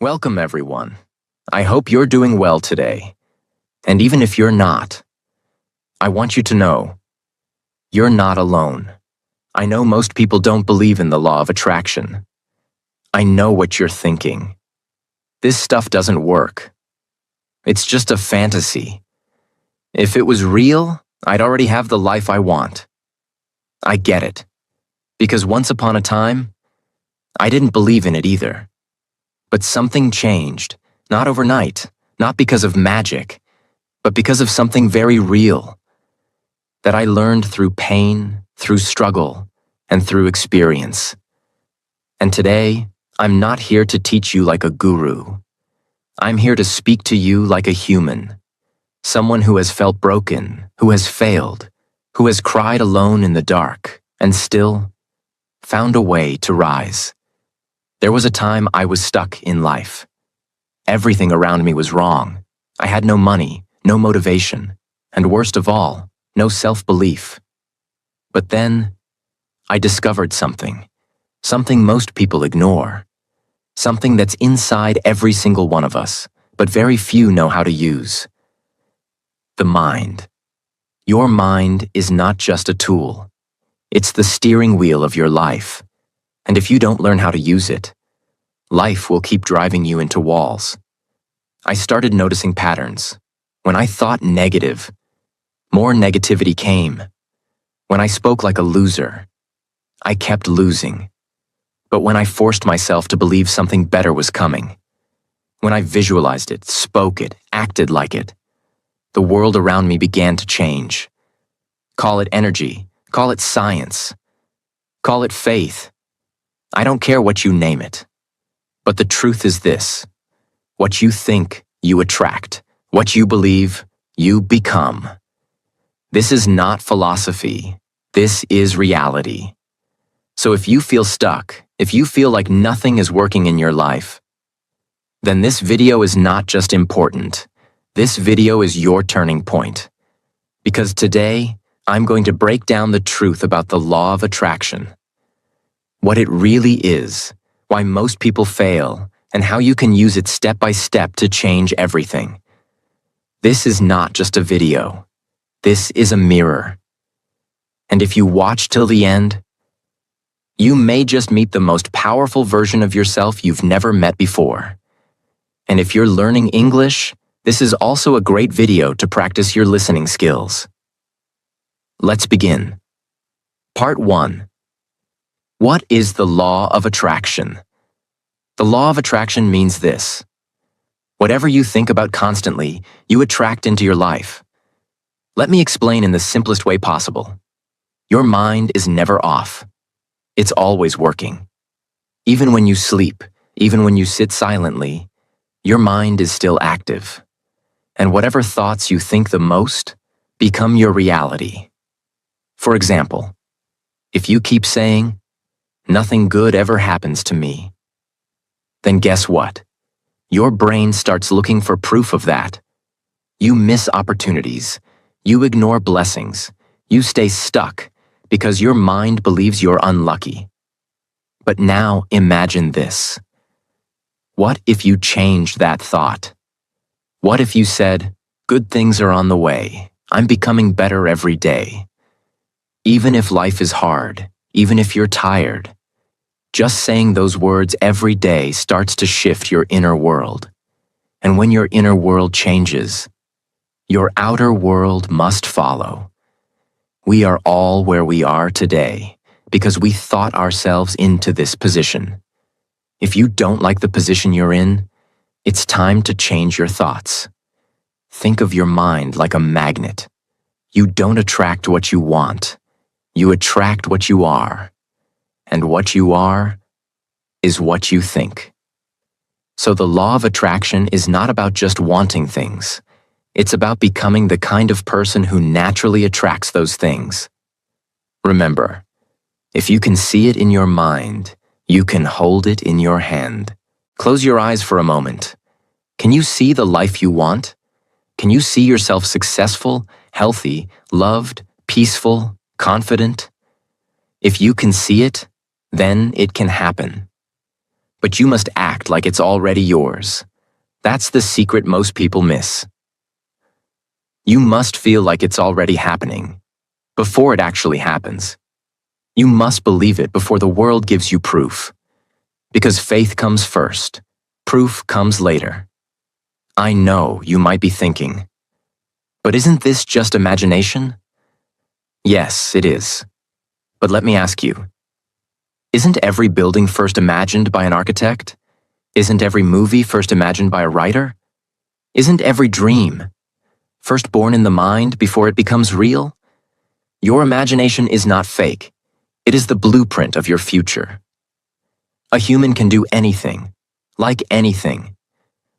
Welcome, everyone. I hope you're doing well today. And even if you're not, I want you to know you're not alone. I know most people don't believe in the law of attraction. I know what you're thinking. This stuff doesn't work. It's just a fantasy. If it was real, I'd already have the life I want. I get it. Because once upon a time, I didn't believe in it either. But something changed, not overnight, not because of magic, but because of something very real that I learned through pain, through struggle, and through experience. And today, I'm not here to teach you like a guru. I'm here to speak to you like a human, someone who has felt broken, who has failed, who has cried alone in the dark, and still found a way to rise. There was a time I was stuck in life. Everything around me was wrong. I had no money, no motivation, and worst of all, no self-belief. But then, I discovered something most people ignore, something that's inside every single one of us, but very few know how to use. The mind. Your mind is not just a tool. It's the steering wheel of your life. And if you don't learn how to use it, life will keep driving you into walls. I started noticing patterns. When I thought negative, more negativity came. When I spoke like a loser, I kept losing. But when I forced myself to believe something better was coming, when I visualized it, spoke it, acted like it, the world around me began to change. Call it energy, call it science, call it faith. I don't care what you name it. But the truth is this: what you think, you attract. What you believe, you become. This is not philosophy. This is reality. So if you feel stuck, if you feel like nothing is working in your life, then this video is not just important. This video is your turning point. Because today, I'm going to break down the truth about the law of attraction. What it really is, why most people fail, and how you can use it step by step to change everything. This is not just a video. This is a mirror. And if you watch till the end, you may just meet the most powerful version of yourself you've never met before. And if you're learning English, this is also a great video to practice your listening skills. Let's begin. Part 1. What is the law of attraction? The law of attraction means this: whatever you think about constantly, you attract into your life. Let me explain in the simplest way possible. Your mind is never off. It's always working. Even when you sleep, even when you sit silently, your mind is still active. And whatever thoughts you think the most become your reality. For example, if you keep saying, "Nothing good ever happens to me," then guess what? Your brain starts looking for proof of that. You miss opportunities. You ignore blessings. You stay stuck because your mind believes you're unlucky. But now imagine this. What if you changed that thought? What if you said, "Good things are on the way. I'm becoming better every day." Even if life is hard, even if you're tired, just saying those words every day starts to shift your inner world. And when your inner world changes, your outer world must follow. We are all where we are today because we thought ourselves into this position. If you don't like the position you're in, it's time to change your thoughts. Think of your mind like a magnet. You don't attract what you want. You attract what you are. And what you are is what you think. So the law of attraction is not about just wanting things. It's about becoming the kind of person who naturally attracts those things. Remember, if you can see it in your mind, you can hold it in your hand. Close your eyes for a moment. Can you see the life you want? Can you see yourself successful, healthy, loved, peaceful, confident? If you can see it, then it can happen. but you must act like it's already yours. That's the secret most people miss. You must feel like it's already happening, before it actually happens. You must believe it before the world gives you proof. Because faith comes first, proof comes later. I know you might be thinking, but isn't this just imagination? Yes, it is. But let me ask you, isn't every building first imagined by an architect? Isn't every movie first imagined by a writer? Isn't every dream first born in the mind before it becomes real? Your imagination is not fake. It is the blueprint of your future. A human can do anything, like anything,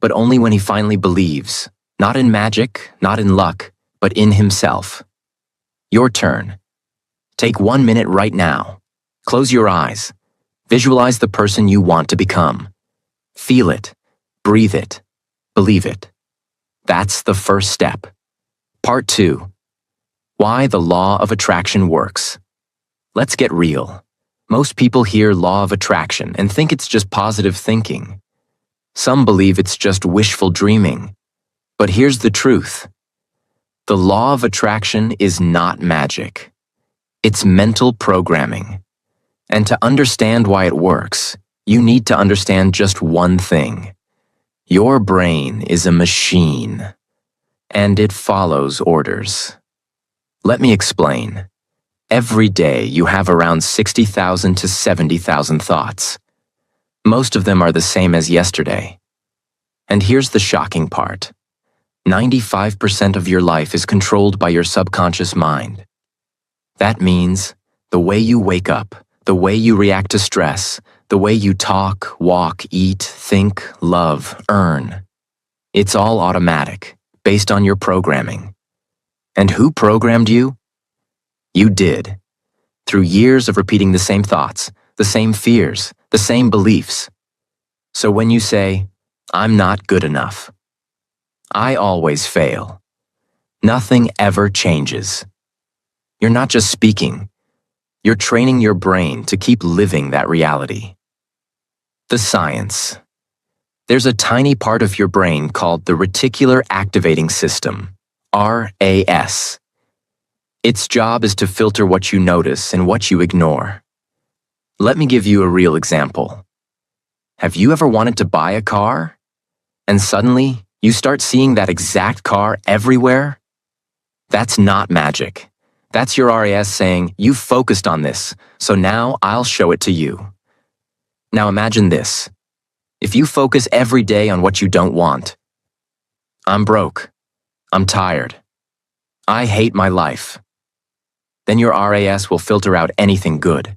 but only when he finally believes, not in magic, not in luck, but in himself. Your turn. Take 1 minute right now. Close your eyes. Visualize the person you want to become. Feel it, breathe it, believe it. That's the first step. Part 2. Why the law of attraction works. Let's get real. Most people hear law of attraction and think it's just positive thinking. Some believe it's just wishful dreaming. But here's the truth. The law of attraction is not magic. It's mental programming. And to understand why it works, you need to understand just one thing. Your brain is a machine, and it follows orders. Let me explain. Every day you have around 60,000 to 70,000 thoughts. Most of them are the same as yesterday. And here's the shocking part. 95% of your life is controlled by your subconscious mind. That means the way you wake up, the way you react to stress, the way you talk, walk, eat, think, love, earn. It's all automatic, based on your programming. And who programmed you? You did. Through years of repeating the same thoughts, the same fears, the same beliefs. So when you say, "I'm not good enough," "I always fail," nothing ever changes. You're not just speaking. You're training your brain to keep living that reality. The science. There's a tiny part of your brain called the reticular activating system, RAS. Its job is to filter what you notice and what you ignore. Let me give you a real example. Have you ever wanted to buy a car? And suddenly, you start seeing that exact car everywhere? That's not magic. That's your RAS saying, "You've focused on this, so now I'll show it to you." Now imagine this. If you focus every day on what you don't want, "I'm broke. I'm tired. I hate my life," then your RAS will filter out anything good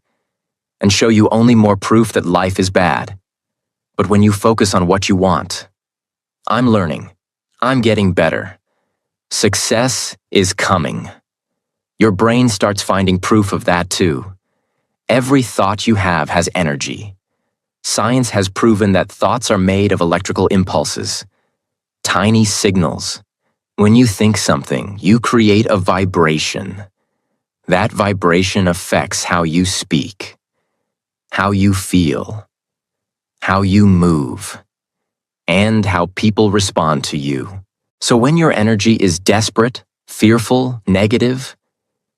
and show you only more proof that life is bad. But when you focus on what you want, "I'm learning. I'm getting better. Success is coming," your brain starts finding proof of that too. Every thought you have has energy. Science has proven that thoughts are made of electrical impulses, tiny signals. When you think something, you create a vibration. That vibration affects how you speak, how you feel, how you move, and how people respond to you. So when your energy is desperate, fearful, negative,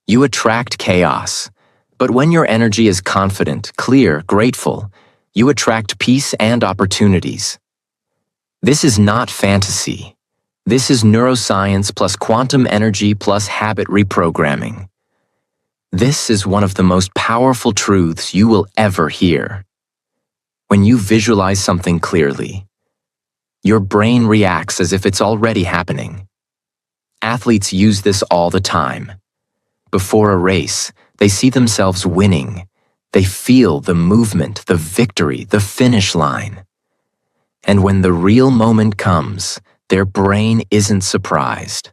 you attract chaos. But when your energy is confident, clear, grateful, you attract peace and opportunities. This is not fantasy. This is neuroscience plus quantum energy plus habit reprogramming. This is one of the most powerful truths you will ever hear. When you visualize something clearly, your brain reacts as if it's already happening. Athletes use this all the time. Before a race, they see themselves winning. They feel the movement, the victory, the finish line. And when the real moment comes, their brain isn't surprised.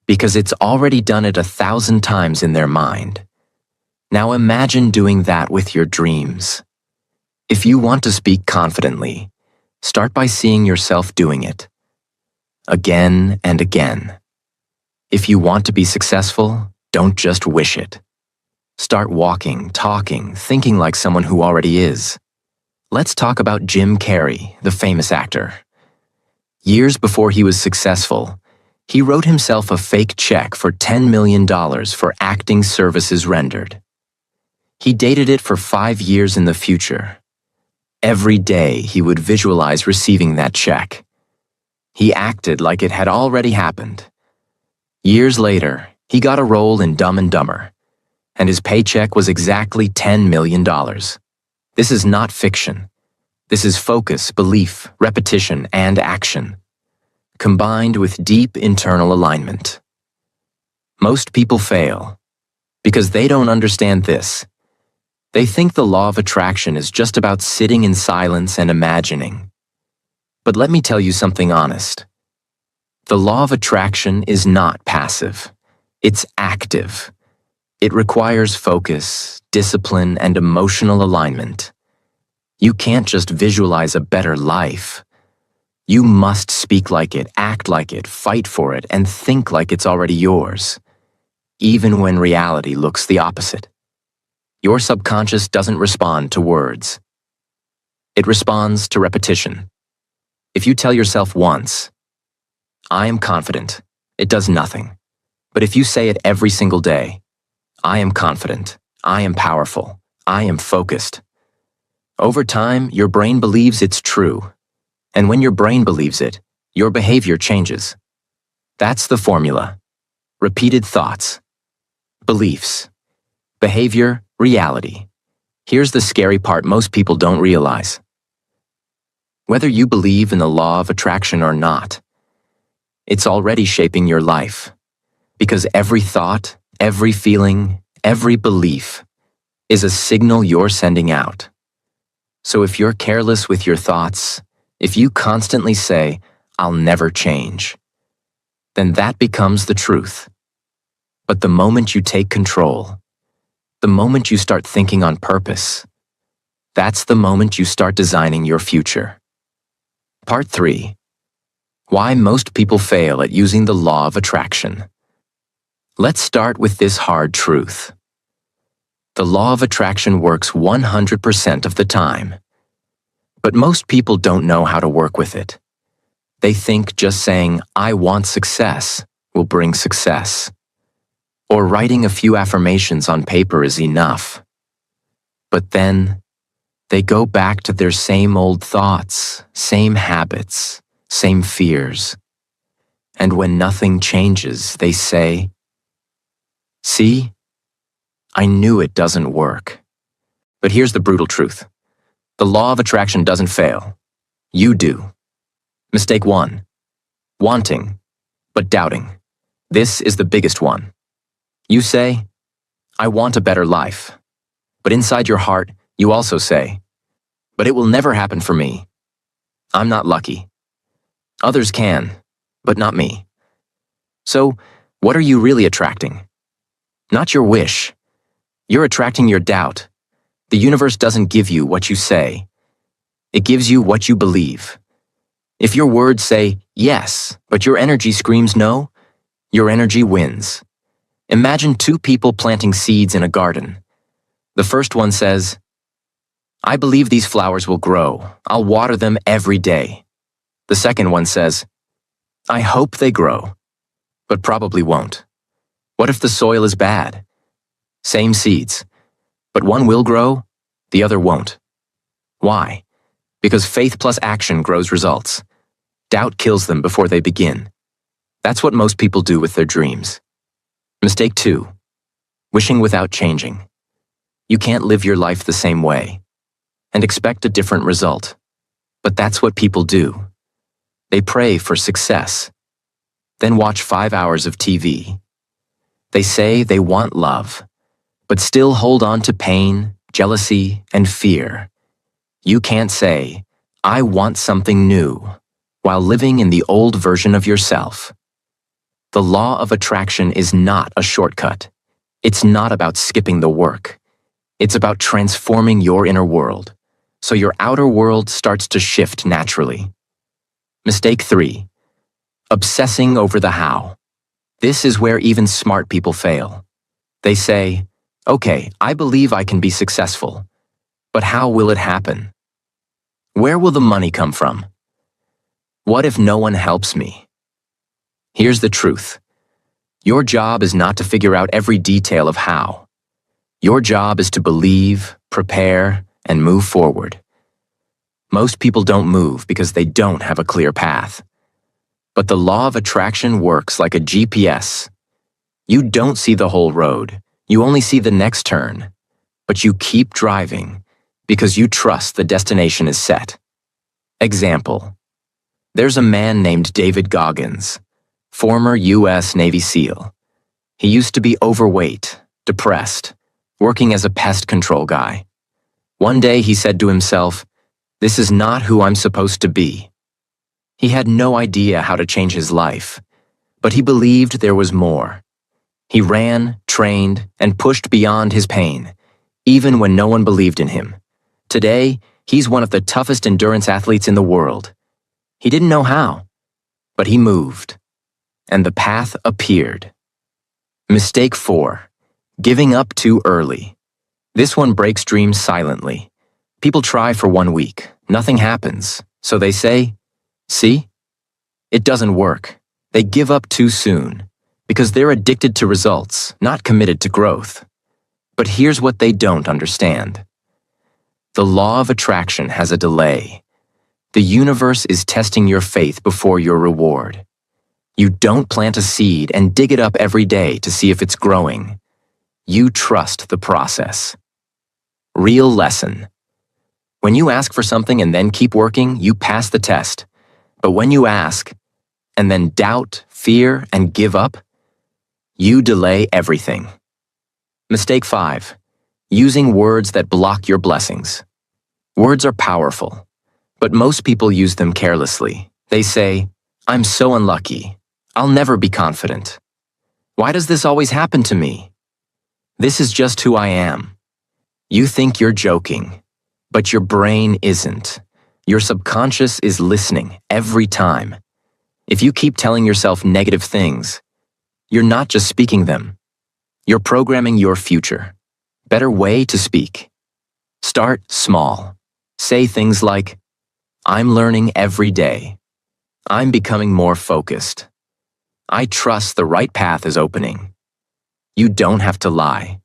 Because it's already done it 1,000 times in their mind. Now imagine doing that with your dreams. If you want to speak confidently, start by seeing yourself doing it. Again and again. If you want to be successful, don't just wish it. Start walking, talking, thinking like someone who already is. Let's talk about Jim Carrey, the famous actor. Years before he was successful, he wrote himself a fake check for $10 million for acting services rendered. He dated it for 5 years in the future. Every day he would visualize receiving that check. He acted like it had already happened. Years later, he got a role in Dumb and Dumber, and his paycheck was exactly $10 million. This is not fiction. This is focus, belief, repetition, and action, combined with deep internal alignment. Most people fail because they don't understand this. They think the law of attraction is just about sitting in silence and imagining. But let me tell you something honest. The law of attraction is not passive. It's active. It requires focus, discipline, and emotional alignment. You can't just visualize a better life. You must speak like it, act like it, fight for it, and think like it's already yours, even when reality looks the opposite. Your subconscious doesn't respond to words. It responds to repetition. If you tell yourself once, "I am confident," it does nothing. But if you say it every single day, "I am confident, I am powerful, I am focused," over time, your brain believes it's true. And when your brain believes it, your behavior changes. That's the formula. Repeated thoughts, beliefs, behavior, reality. Here's the scary part most people don't realize. Whether you believe in the law of attraction or not, it's already shaping your life. Because every thought, every feeling, every belief is a signal you're sending out. So if you're careless with your thoughts, if you constantly say, "I'll never change," then that becomes the truth. But the moment you take control, the moment you start thinking on purpose, that's the moment you start designing your future. Part 3. Why most people fail at using the law of attraction. Let's start with this hard truth. The law of attraction works 100% of the time. But most people don't know how to work with it. They think just saying, "I want success," will bring success. Or writing a few affirmations on paper is enough. But then, they go back to their same old thoughts, same habits, same fears. And when nothing changes, they say, "See? I knew it doesn't work." But here's the brutal truth. The law of attraction doesn't fail. You do. Mistake 1. Wanting, but doubting. This is the biggest one. You say, "I want a better life." But inside your heart, you also say, "But it will never happen for me. I'm not lucky. Others can, but not me." So, what are you really attracting? Not your wish. You're attracting your doubt. The universe doesn't give you what you say. It gives you what you believe. If your words say yes, but your energy screams no, your energy wins. Imagine 2 people planting seeds in a garden. The first one says, "I believe these flowers will grow. I'll water them every day." The second one says, "I hope they grow, but probably won't." What if the soil is bad? Same seeds, but one will grow, the other won't. Why? Because faith plus action grows results. Doubt kills them before they begin. That's what most people do with their dreams. Mistake 2. Wishing without changing. You can't live your life the same way and expect a different result. But that's what people do. They pray for success, then watch 5 hours of TV. They say they want love, but still hold on to pain, jealousy, and fear. You can't say, "I want something new," while living in the old version of yourself. The law of attraction is not a shortcut. It's not about skipping the work. It's about transforming your inner world, so your outer world starts to shift naturally. Mistake 3. Obsessing over the how. This is where even smart people fail. They say, "Okay, I believe I can be successful, but how will it happen?" Where will the money come from? What if no one helps me? Here's the truth. Your job is not to figure out every detail of how. Your job is to believe, prepare, and move forward. Most people don't move because they don't have a clear path. But the law of attraction works like a GPS. You don't see the whole road. You only see the next turn. But you keep driving because you trust the destination is set. Example. There's a man named David Goggins, former U.S. Navy SEAL. He used to be overweight, depressed, working as a pest control guy. One day he said to himself, "This is not who I'm supposed to be." He had no idea how to change his life, but he believed there was more. He ran, trained, and pushed beyond his pain, even when no one believed in him. Today, he's one of the toughest endurance athletes in the world. He didn't know how, but he moved, and the path appeared. Mistake 4. Giving up too early. This one breaks dreams silently. People try for 1 week. Nothing happens, so they say, "See? It doesn't work." They give up too soon because they're addicted to results, not committed to growth. But here's what they don't understand. The law of attraction has a delay. The universe is testing your faith before your reward. You don't plant a seed and dig it up every day to see if it's growing. You trust the process. Real lesson. When you ask for something and then keep working, you pass the test. But when you ask, and then doubt, fear, and give up, you delay everything. Mistake 5. Using words that block your blessings. Words are powerful, but most people use them carelessly. They say, "I'm so unlucky. I'll never be confident. Why does this always happen to me? This is just who I am." You think you're joking, but your brain isn't. Your subconscious is listening every time. If you keep telling yourself negative things, you're not just speaking them. You're programming your future. Better way to speak. Start small. Say things like, "I'm learning every day. I'm becoming more focused. I trust the right path is opening." You don't have to lie,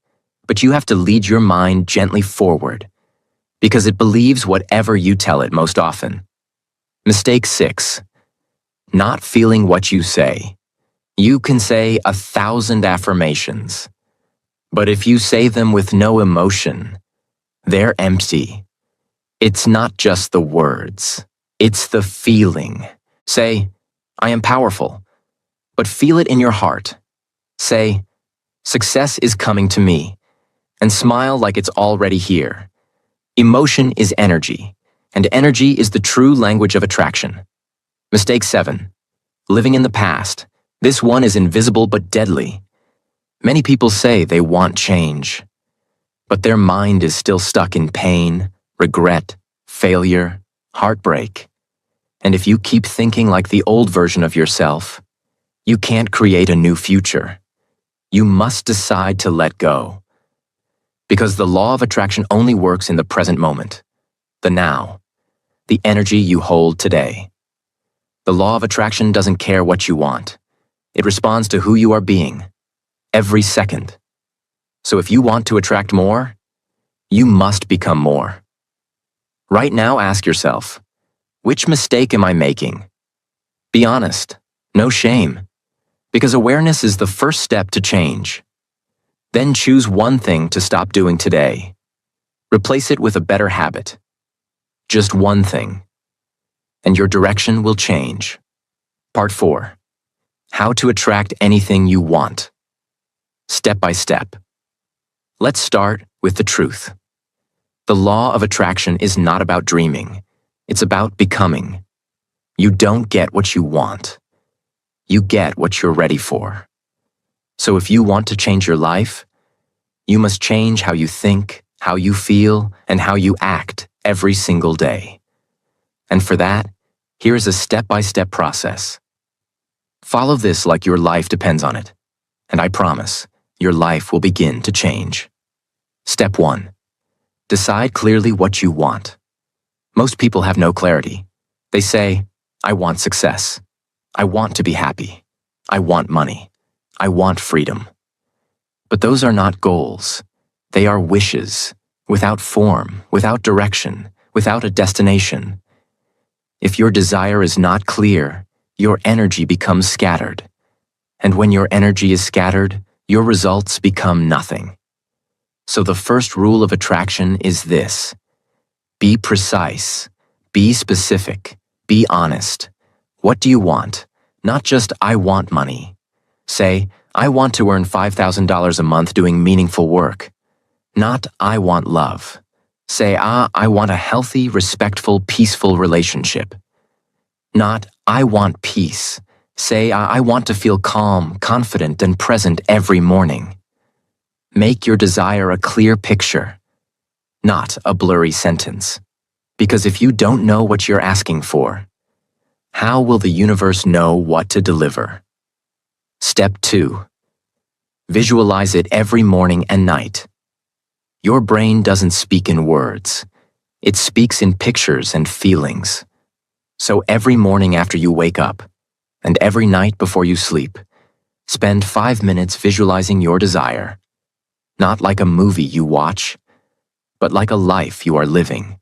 but you have to lead your mind gently forward, because it believes whatever you tell it most often. Mistake 6. Not feeling what you say. You can say 1,000 affirmations, but if you say them with no emotion, they're empty. It's not just the words, it's the feeling. Say, "I am powerful," but feel it in your heart. Say, "Success is coming to me," and smile like it's already here. Emotion is energy, and energy is the true language of attraction. Mistake 7. Living in the past. This one is invisible but deadly. Many people say they want change, but their mind is still stuck in pain, regret, failure, heartbreak. And if you keep thinking like the old version of yourself, you can't create a new future. You must decide to let go. Because the law of attraction only works in the present moment, the now, the energy you hold today. The law of attraction doesn't care what you want. It responds to who you are being, every second. So if you want to attract more, you must become more. Right now, ask yourself, which mistake am I making? Be honest, no shame, because awareness is the first step to change. Then choose one thing to stop doing today. Replace it with a better habit. Just one thing, and your direction will change. Part 4. How to attract anything you want. Step by step. Let's start with the truth. The law of attraction is not about dreaming. It's about becoming. You don't get what you want. You get what you're ready for. So if you want to change your life, you must change how you think, how you feel, and how you act every single day. And for that, here is a step-by-step process. Follow this like your life depends on it, and I promise, your life will begin to change. Step 1. Decide clearly what you want. Most people have no clarity. They say, I want success. I want to be happy. I want money. I want freedom. But those are not goals. They are wishes, without form, without direction, without a destination. If your desire is not clear, your energy becomes scattered. And when your energy is scattered, your results become nothing. So the first rule of attraction is this: be precise, be specific, be honest. What do you want? Not just, I want money. Say, I want to earn $5,000 a month doing meaningful work. Not, I want love. Say, I want a healthy, respectful, peaceful relationship. Not, I want peace. Say, I want to feel calm, confident, and present every morning. Make your desire a clear picture, not a blurry sentence. Because if you don't know what you're asking for, how will the universe know what to deliver? Step 2. Visualize it every morning and night. Your brain doesn't speak in words. It speaks in pictures and feelings. So every morning after you wake up, and every night before you sleep, spend 5 minutes visualizing your desire. Not like a movie you watch, but like a life you are living.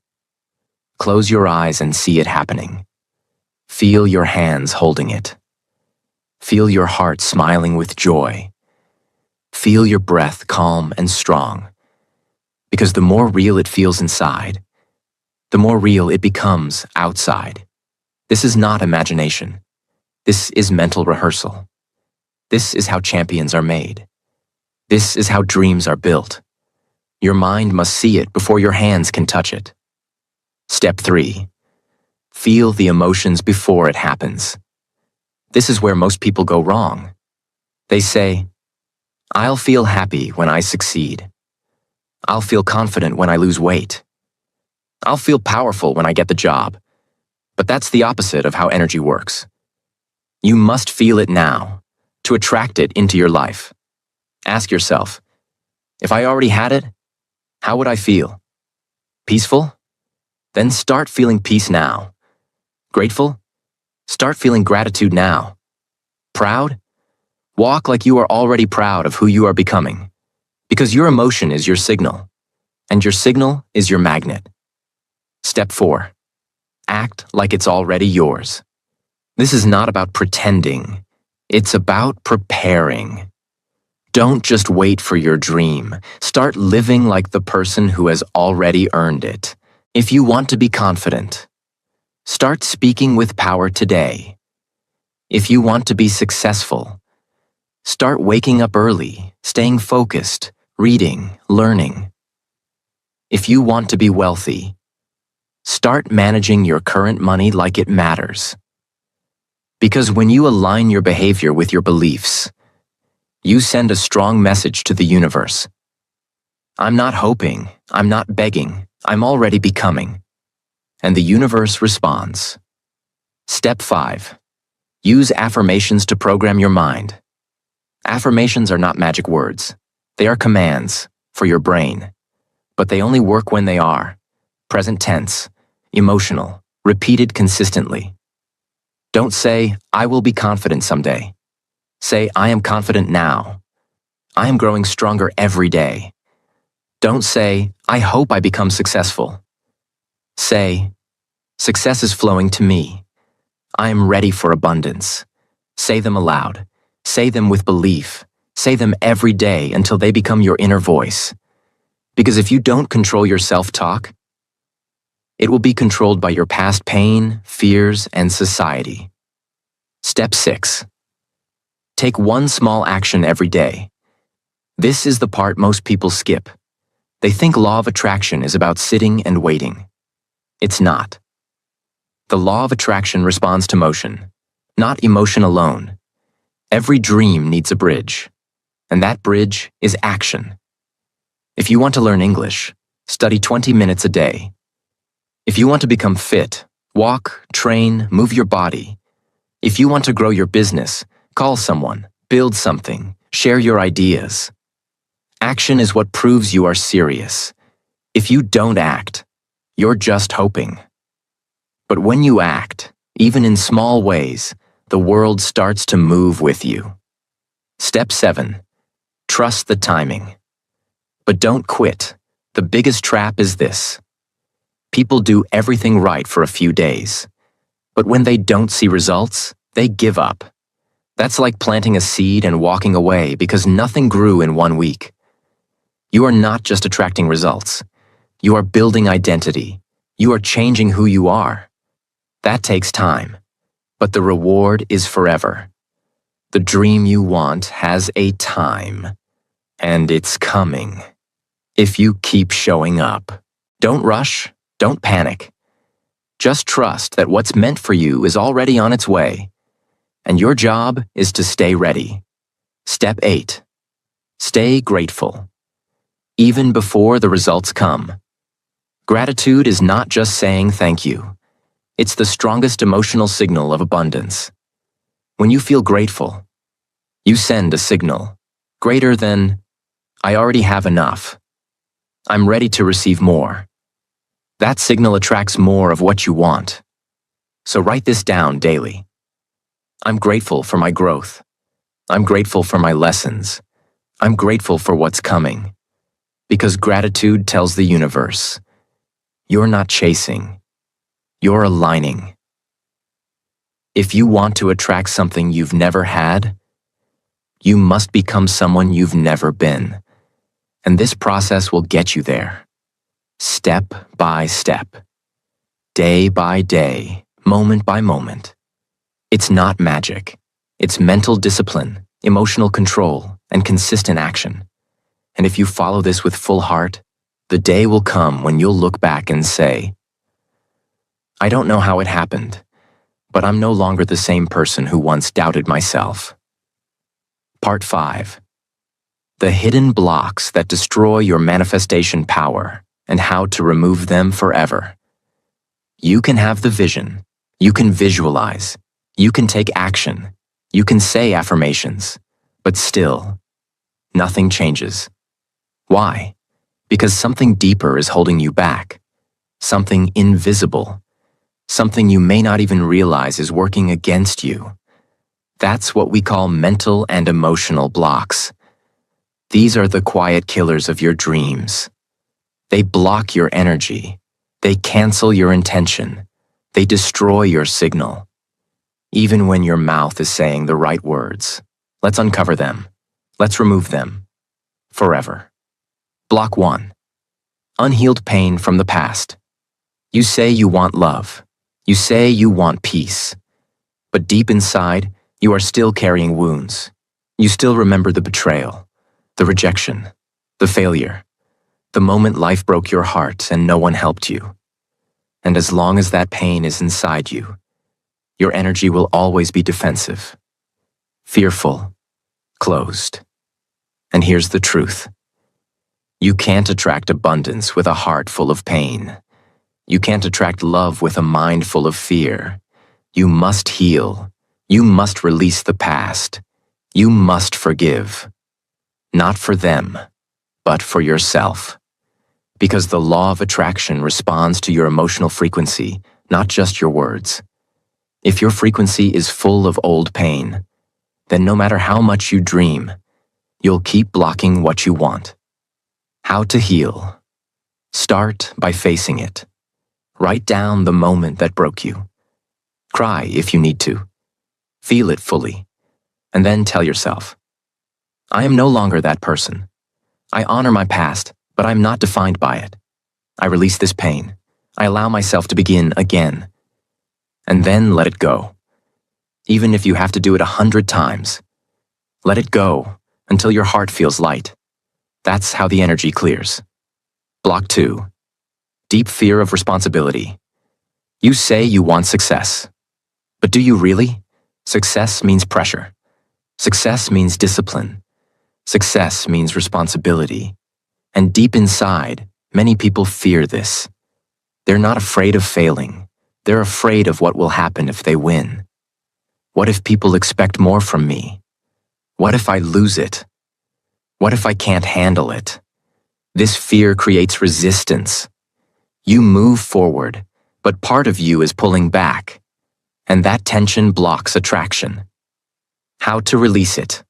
Close your eyes and see it happening. Feel your hands holding it. Feel your heart smiling with joy. Feel your breath calm and strong. Because the more real it feels inside, the more real it becomes outside. This is not imagination. This is mental rehearsal. This is how champions are made. This is how dreams are built. Your mind must see it before your hands can touch it. Step 3. Feel the emotions before it happens. This is where most people go wrong. They say, I'll feel happy when I succeed. I'll feel confident when I lose weight. I'll feel powerful when I get the job. But that's the opposite of how energy works. You must feel it now to attract it into your life. Ask yourself, if I already had it, how would I feel? Peaceful? Then start feeling peace now. Grateful? Start feeling gratitude now. Proud? Walk like you are already proud of who you are becoming. Because your emotion is your signal, and your signal is your magnet. Step 4. Act like it's already yours. This is not about pretending. It's about preparing. Don't just wait for your dream. Start living like the person who has already earned it. If you want to be confident, start speaking with power today. If you want to be successful, start waking up early, staying focused, reading, learning. If you want to be wealthy, start managing your current money like it matters. Because when you align your behavior with your beliefs, you send a strong message to the universe. I'm not hoping, I'm not begging, I'm already becoming. And the universe responds. Step 5. Use affirmations to program your mind. Affirmations are not magic words. They are commands for your brain. But they only work when they are present tense, emotional, repeated consistently. Don't say, I will be confident someday. Say, I am confident now. I am growing stronger every day. Don't say, I hope I become successful. Say, success is flowing to me. I am ready for abundance. Say them aloud. Say them with belief. Say them every day until they become your inner voice. Because if you don't control your self-talk, it will be controlled by your past pain, fears, and society. Step 6. Take one small action every day. This is the part most people skip. They think law of attraction is about sitting and waiting. It's not. The law of attraction responds to motion, not emotion alone. Every dream needs a bridge, and that bridge is action. If you want to learn English, study 20 minutes a day. If you want to become fit, walk, train, move your body. If you want to grow your business, call someone, build something, share your ideas. Action is what proves you are serious. If you don't act, you're just hoping. But when you act, even in small ways, the world starts to move with you. Step 7. Trust the timing. But don't quit. The biggest trap is this. People do everything right for a few days. But when they don't see results, they give up. That's like planting a seed and walking away because nothing grew in 1 week. You are not just attracting results. You are building identity. You are changing who you are. That takes time, but the reward is forever. The dream you want has a time, and it's coming. If you keep showing up, don't rush, don't panic. Just trust that what's meant for you is already on its way, and your job is to stay ready. Step 8. Stay grateful. Even before the results come. Gratitude is not just saying thank you. It's the strongest emotional signal of abundance. When you feel grateful, you send a signal greater than, I already have enough. I'm ready to receive more. That signal attracts more of what you want. So write this down daily. I'm grateful for my growth. I'm grateful for my lessons. I'm grateful for what's coming. Because gratitude tells the universe, you're not chasing, you're aligning. If you want to attract something you've never had, you must become someone you've never been. And this process will get you there. Step by step. Day by day, moment by moment. It's not magic. It's mental discipline, emotional control, and consistent action. And if you follow this with full heart, the day will come when you'll look back and say, I don't know how it happened, but I'm no longer the same person who once doubted myself. Part 5. The hidden blocks that destroy your manifestation power and how to remove them forever. You can have the vision. You can visualize. You can take action. You can say affirmations. But still, nothing changes. Why? Because something deeper is holding you back. Something invisible. Something you may not even realize is working against you. That's what we call mental and emotional blocks. These are the quiet killers of your dreams. They block your energy. They cancel your intention. They destroy your signal. Even when your mouth is saying the right words, let's uncover them. Let's remove them. Forever. Block 1. Unhealed pain from the past. You say you want love. You say you want peace. But deep inside, you are still carrying wounds. You still remember the betrayal, the rejection, the failure, the moment life broke your heart and no one helped you. And as long as that pain is inside you, your energy will always be defensive, fearful, closed. And here's the truth. You can't attract abundance with a heart full of pain. You can't attract love with a mind full of fear. You must heal. You must release the past. You must forgive. Not for them, but for yourself. Because the law of attraction responds to your emotional frequency, not just your words. If your frequency is full of old pain, then no matter how much you dream, you'll keep blocking what you want. How to heal. Start by facing it. Write down the moment that broke you. Cry if you need to. Feel it fully. And then tell yourself, I am no longer that person. I honor my past, but I'm not defined by it. I release this pain. I allow myself to begin again. And then let it go. Even if you have to do it 100 times. Let it go until your heart feels light. That's how the energy clears. Block 2. Deep fear of responsibility. You say you want success. But do you really? Success means pressure. Success means discipline. Success means responsibility. And deep inside, many people fear this. They're not afraid of failing. They're afraid of what will happen if they win. What if people expect more from me? What if I lose it? What if I can't handle it? This fear creates resistance. You move forward, but part of you is pulling back, and that tension blocks attraction. How to release it?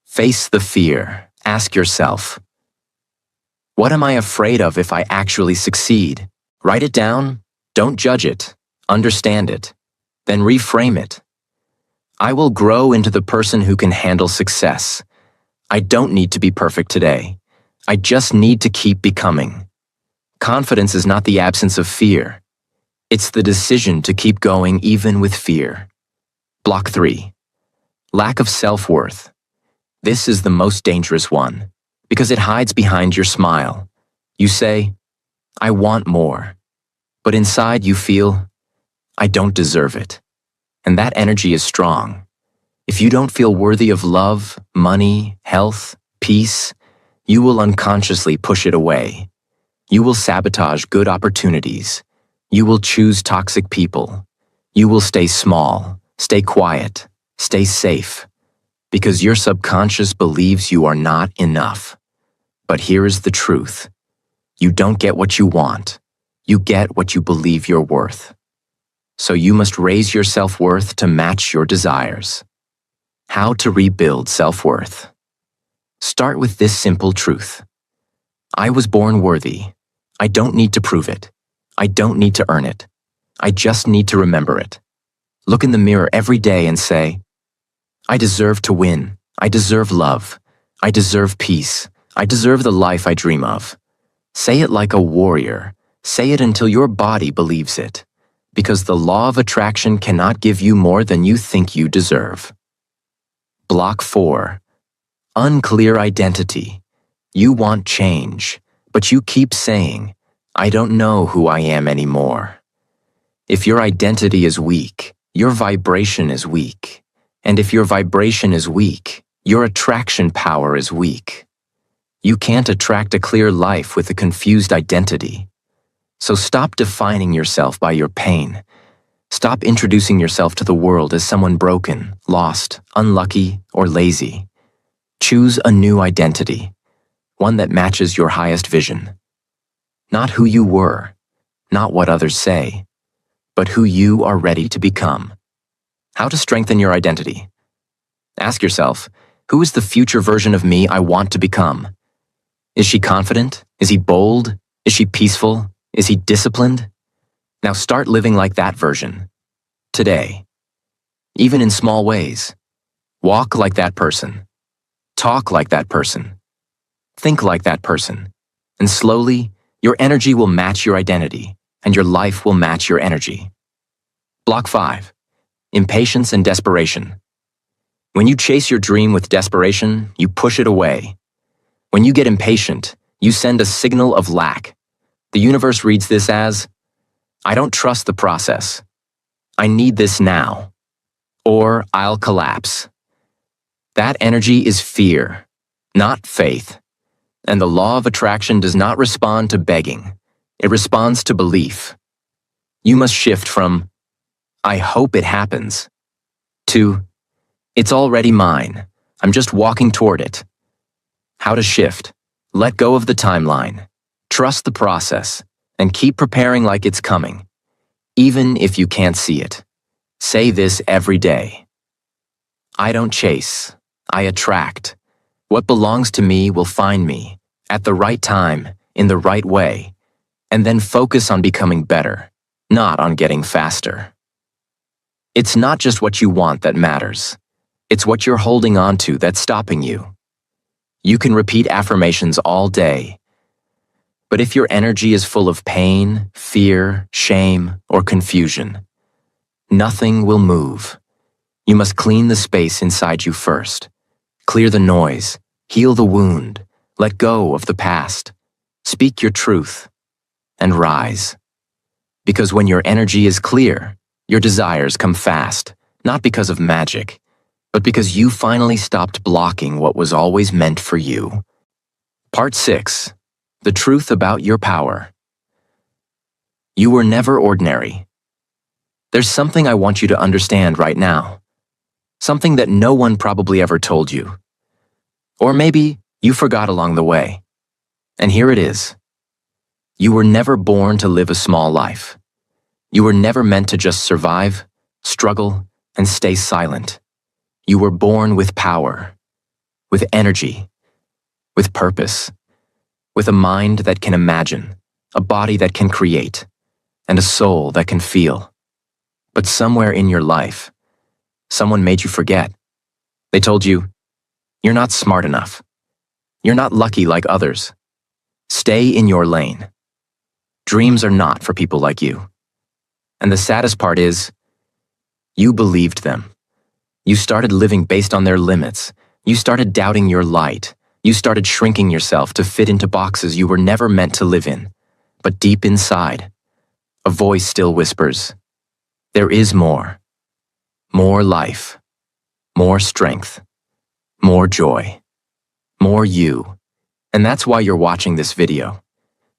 Face the fear. Ask yourself, what am I afraid of if I actually succeed? Write it down. Don't judge it. Understand it. Then reframe it. I will grow into the person who can handle success. I don't need to be perfect today. I just need to keep becoming. Confidence is not the absence of fear. It's the decision to keep going even with fear. Block 3. Lack of self-worth. This is the most dangerous one because it hides behind your smile. You say, I want more. But inside you feel, I don't deserve it. And that energy is strong. If you don't feel worthy of love, money, health, peace, you will unconsciously push it away. You will sabotage good opportunities. You will choose toxic people. You will stay small, stay quiet, stay safe, because your subconscious believes you are not enough. But here is the truth. You don't get what you want. You get what you believe you're worth. So you must raise your self-worth to match your desires. How to rebuild self-worth? Start with this simple truth. I was born worthy. I don't need to prove it. I don't need to earn it. I just need to remember it. Look in the mirror every day and say, I deserve to win. I deserve love. I deserve peace. I deserve the life I dream of. Say it like a warrior. Say it until your body believes it. Because the law of attraction cannot give you more than you think you deserve. Block 4. Unclear identity. You want change, but you keep saying, I don't know who I am anymore. If your identity is weak, your vibration is weak. And if your vibration is weak, your attraction power is weak. You can't attract a clear life with a confused identity. So stop defining yourself by your pain. Stop introducing yourself to the world as someone broken, lost, unlucky, or lazy. Choose a new identity, one that matches your highest vision. Not who you were, not what others say, but who you are ready to become. How to strengthen your identity? Ask yourself, who is the future version of me I want to become? Is she confident? Is he bold? Is she peaceful? Is he disciplined? Now start living like that version. Today. Even in small ways. Walk like that person. Talk like that person. Think like that person. And slowly, your energy will match your identity, and your life will match your energy. Block 5. Impatience and desperation. When you chase your dream with desperation, you push it away. When you get impatient, you send a signal of lack. The universe reads this as, I don't trust the process. I need this now. Or I'll collapse. That energy is fear, not faith. And the law of attraction does not respond to begging. It responds to belief. You must shift from, I hope it happens, to, it's already mine. I'm just walking toward it. How to shift? Let go of the timeline. Trust the process, and keep preparing like it's coming, even if you can't see it. Say this every day. I don't chase. I attract. What belongs to me will find me, at the right time, in the right way, and then focus on becoming better, not on getting faster. It's not just what you want that matters. It's what you're holding on to that's stopping you. You can repeat affirmations all day, but if your energy is full of pain, fear, shame, or confusion, nothing will move. You must clean the space inside you first. Clear the noise, heal the wound, let go of the past, speak your truth, and rise. Because when your energy is clear, your desires come fast, not because of magic, but because you finally stopped blocking what was always meant for you. Part 6. The truth about your power. You were never ordinary. There's something I want you to understand right now. Something that no one probably ever told you. Or maybe you forgot along the way. And here it is. You were never born to live a small life. You were never meant to just survive, struggle, and stay silent. You were born with power, with energy, with purpose, with a mind that can imagine, a body that can create, and a soul that can feel. But somewhere in your life, someone made you forget. They told you, you're not smart enough. You're not lucky like others. Stay in your lane. Dreams are not for people like you. And the saddest part is, you believed them. You started living based on their limits. You started doubting your light. You started shrinking yourself to fit into boxes you were never meant to live in. But deep inside, a voice still whispers, there is more. More life. More strength. More joy. More you. And that's why you're watching this video.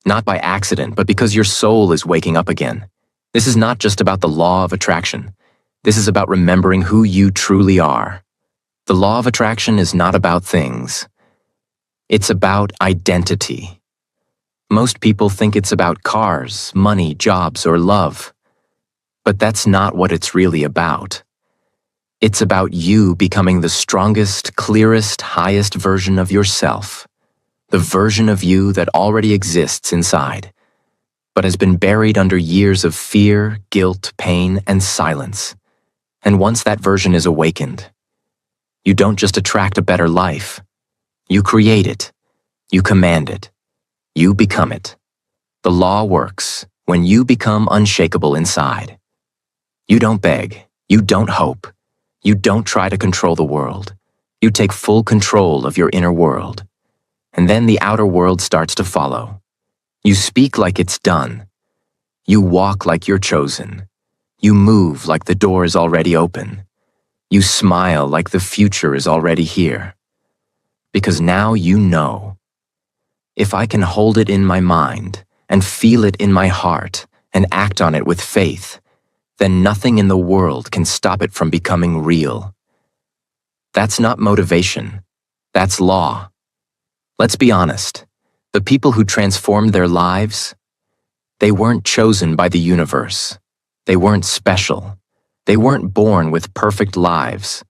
Not by accident, but because your soul is waking up again. This is not just about the law of attraction. This is about remembering who you truly are. The law of attraction is not about things. It's about identity. Most people think it's about cars, money, jobs, or love. But that's not what it's really about. It's about you becoming the strongest, clearest, highest version of yourself. The version of you that already exists inside, but has been buried under years of fear, guilt, pain, and silence. And once that version is awakened, you don't just attract a better life. You create it. You command it. You become it. The law works when you become unshakable inside. You don't beg. You don't hope. You don't try to control the world. You take full control of your inner world. And then the outer world starts to follow. You speak like it's done. You walk like you're chosen. You move like the door is already open. You smile like the future is already here. Because now you know. If I can hold it in my mind and feel it in my heart and act on it with faith, then nothing in the world can stop it from becoming real. That's not motivation. That's law. Let's be honest. The people who transformed their lives, they weren't chosen by the universe. They weren't special. They weren't born with perfect lives.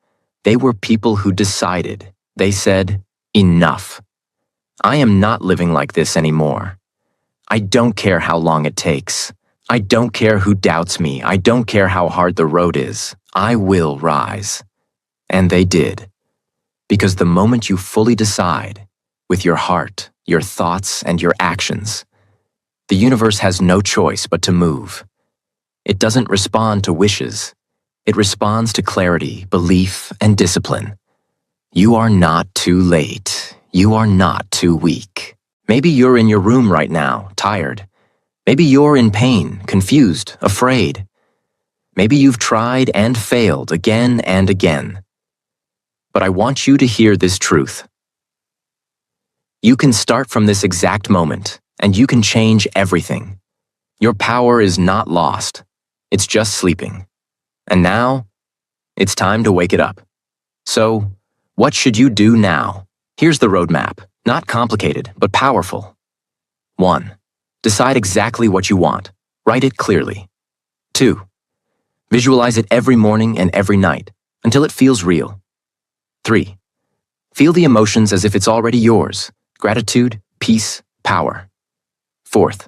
They were people who decided. They said, enough. I am not living like this anymore. I don't care how long it takes. I don't care who doubts me. I don't care how hard the road is. I will rise. And they did. Because the moment you fully decide, with your heart, your thoughts, and your actions, the universe has no choice but to move. It doesn't respond to wishes. It responds to clarity, belief, and discipline. You are not too late. You are not too weak. Maybe you're in your room right now, tired. Maybe you're in pain, confused, afraid. Maybe you've tried and failed again and again. But I want you to hear this truth. You can start from this exact moment, and you can change everything. Your power is not lost. It's just sleeping. And now, it's time to wake it up. So, what should you do now? Here's the roadmap. Not complicated, but powerful. 1. Decide exactly what you want. Write it clearly. 2. Visualize it every morning and every night, until it feels real. 3. Feel the emotions as if it's already yours. Gratitude, peace, power. 4th.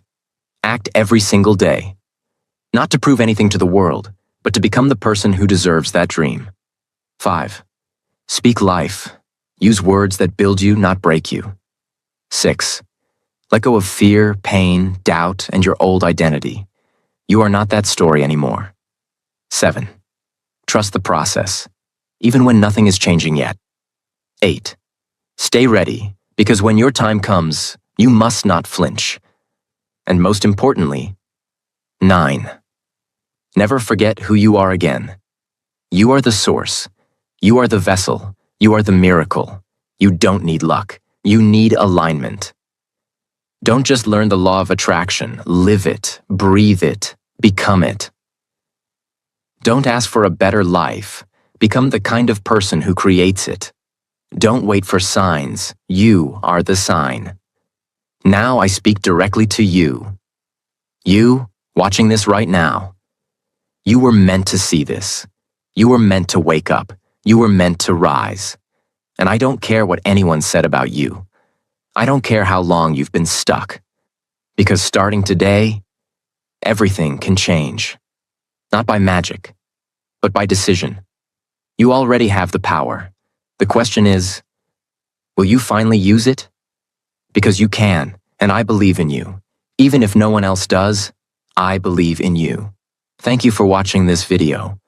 Act every single day. Not to prove anything to the world, but to become the person who deserves that dream. 5. Speak life. Use words that build you, not break you. 6. Let go of fear, pain, doubt, and your old identity. You are not that story anymore. 7. Trust the process, even when nothing is changing yet. 8. Stay ready, because when your time comes, you must not flinch. And most importantly, 9. Never forget who you are again. You are the source. You are the vessel. You are the miracle. You don't need luck. You need alignment. Don't just learn the law of attraction. Live it, breathe it, become it. Don't ask for a better life. Become the kind of person who creates it. Don't wait for signs. You are the sign. Now I speak directly to you. You, watching this right now, You were meant to see this. You were meant to wake up. You were meant to rise. And I don't care what anyone said about you. I don't care how long you've been stuck. Because starting today, everything can change. Not by magic, but by decision. You already have the power. The question is, will you finally use it? Because you can, and I believe in you. Even if no one else does, I believe in you. Thank you for watching this video.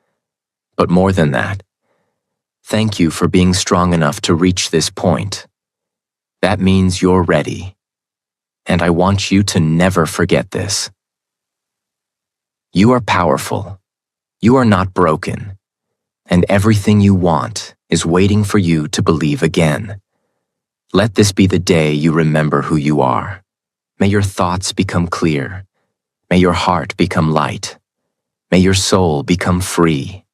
But more than that, thank you for being strong enough to reach this point. That means you're ready. And I want you to never forget this. You are powerful. You are not broken. And everything you want is waiting for you to believe again. Let this be the day you remember who you are. May your thoughts become clear. May your heart become light. May your soul become free.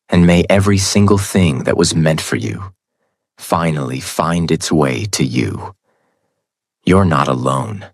And may every single thing that was meant for you finally find its way to you. You're not alone.